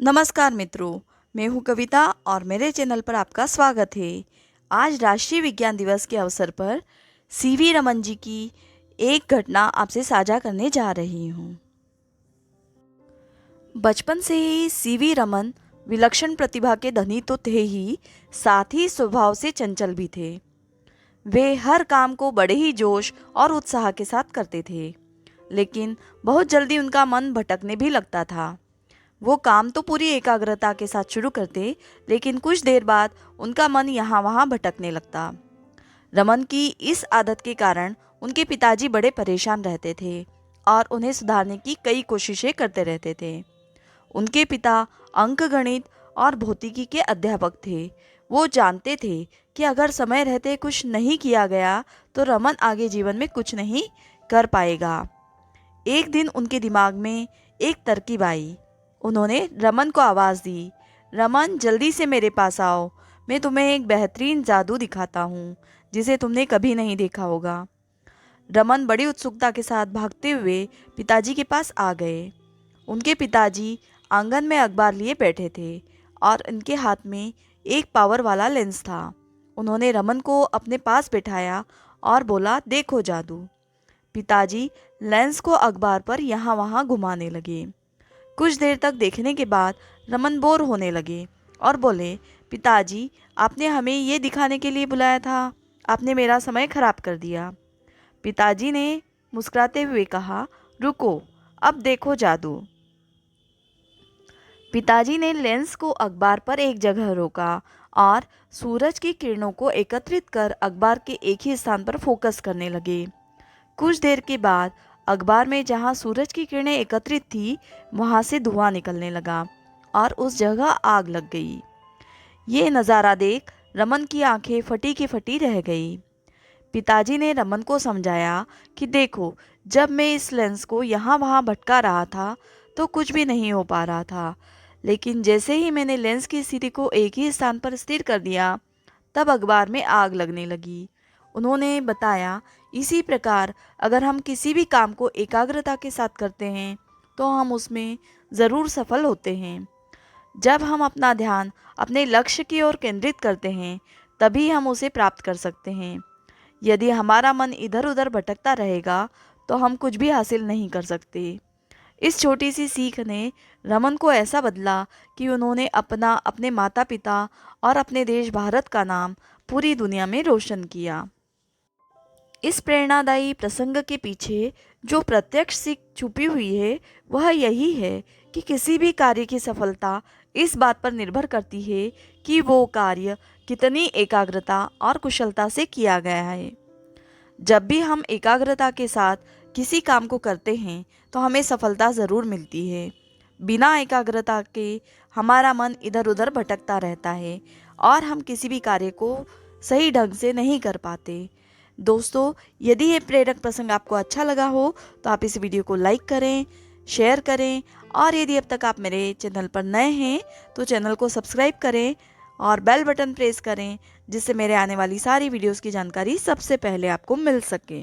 नमस्कार मित्रों, मैं हूं कविता और मेरे चैनल पर आपका स्वागत है। आज राष्ट्रीय विज्ञान दिवस के अवसर पर सीवी रमन जी की एक घटना आपसे साझा करने जा रही हूं। बचपन से ही सीवी रमन विलक्षण प्रतिभा के धनी तो थे ही, साथ ही स्वभाव से चंचल भी थे। वे हर काम को बड़े ही जोश और उत्साह के साथ करते थे, लेकिन बहुत जल्दी उनका मन भटकने भी लगता था। वो काम तो पूरी एकाग्रता के साथ शुरू करते, लेकिन कुछ देर बाद उनका मन यहाँ वहाँ भटकने लगता। रमन की इस आदत के कारण उनके पिताजी बड़े परेशान रहते थे और उन्हें सुधारने की कई कोशिशें करते रहते थे। उनके पिता अंकगणित और भौतिकी के अध्यापक थे। वो जानते थे कि अगर समय रहते कुछ नहीं किया गया तो रमन आगे जीवन में कुछ नहीं कर पाएगा। एक दिन उनके दिमाग में एक तरकीब आई। उन्होंने रमन को आवाज़ दी, रमन जल्दी से मेरे पास आओ, मैं तुम्हें एक बेहतरीन जादू दिखाता हूँ जिसे तुमने कभी नहीं देखा होगा। रमन बड़ी उत्सुकता के साथ भागते हुए पिताजी के पास आ गए। उनके पिताजी आंगन में अखबार लिए बैठे थे और उनके हाथ में एक पावर वाला लेंस था। उन्होंने रमन को अपने पास बैठाया और बोला, देखो जादू। पिताजी लेंस को अखबार पर यहाँ वहाँ घुमाने लगे। कुछ देर तक देखने के बाद रमन बोर होने लगे और बोले, पिताजी आपने हमें ये दिखाने के लिए बुलाया था, आपने मेरा समय खराब कर दिया। पिताजी ने मुस्कुराते हुए कहा, रुको, अब देखो जादू। पिताजी ने लेंस को अखबार पर एक जगह रोका और सूरज की किरणों को एकत्रित कर अखबार के एक ही स्थान पर फोकस करने लगे। कुछ देर के बाद अखबार में जहां सूरज की किरणें एकत्रित थी, वहां से धुआं निकलने लगा और उस जगह आग लग गई। ये नज़ारा देख रमन की आंखें फटी की फटी रह गई। पिताजी ने रमन को समझाया कि देखो, जब मैं इस लेंस को यहाँ वहाँ भटका रहा था तो कुछ भी नहीं हो पा रहा था, लेकिन जैसे ही मैंने लेंस की स्थिति को एक ही स्थान पर स्थिर कर दिया, तब अखबार में आग लगने लगी। उन्होंने बताया, इसी प्रकार अगर हम किसी भी काम को एकाग्रता के साथ करते हैं तो हम उसमें ज़रूर सफल होते हैं। जब हम अपना ध्यान अपने लक्ष्य की ओर केंद्रित करते हैं, तभी हम उसे प्राप्त कर सकते हैं। यदि हमारा मन इधर उधर भटकता रहेगा तो हम कुछ भी हासिल नहीं कर सकते। इस छोटी सी सीख ने रमन को ऐसा बदला कि उन्होंने अपना, अपने माता पिता और अपने देश भारत का नाम पूरी दुनिया में रोशन किया। इस प्रेरणादायी प्रसंग के पीछे जो प्रत्यक्ष सीख छुपी हुई है, वह यही है कि किसी भी कार्य की सफलता इस बात पर निर्भर करती है कि वो कार्य कितनी एकाग्रता और कुशलता से किया गया है। जब भी हम एकाग्रता के साथ किसी काम को करते हैं तो हमें सफलता ज़रूर मिलती है। बिना एकाग्रता के हमारा मन इधर उधर भटकता रहता है और हम किसी भी कार्य को सही ढंग से नहीं कर पाते। दोस्तों, यदि ये प्रेरक प्रसंग आपको अच्छा लगा हो तो आप इस वीडियो को लाइक करें, शेयर करें और यदि अब तक आप मेरे चैनल पर नए हैं तो चैनल को सब्सक्राइब करें और बेल बटन प्रेस करें, जिससे मेरे आने वाली सारी वीडियोस की जानकारी सबसे पहले आपको मिल सके।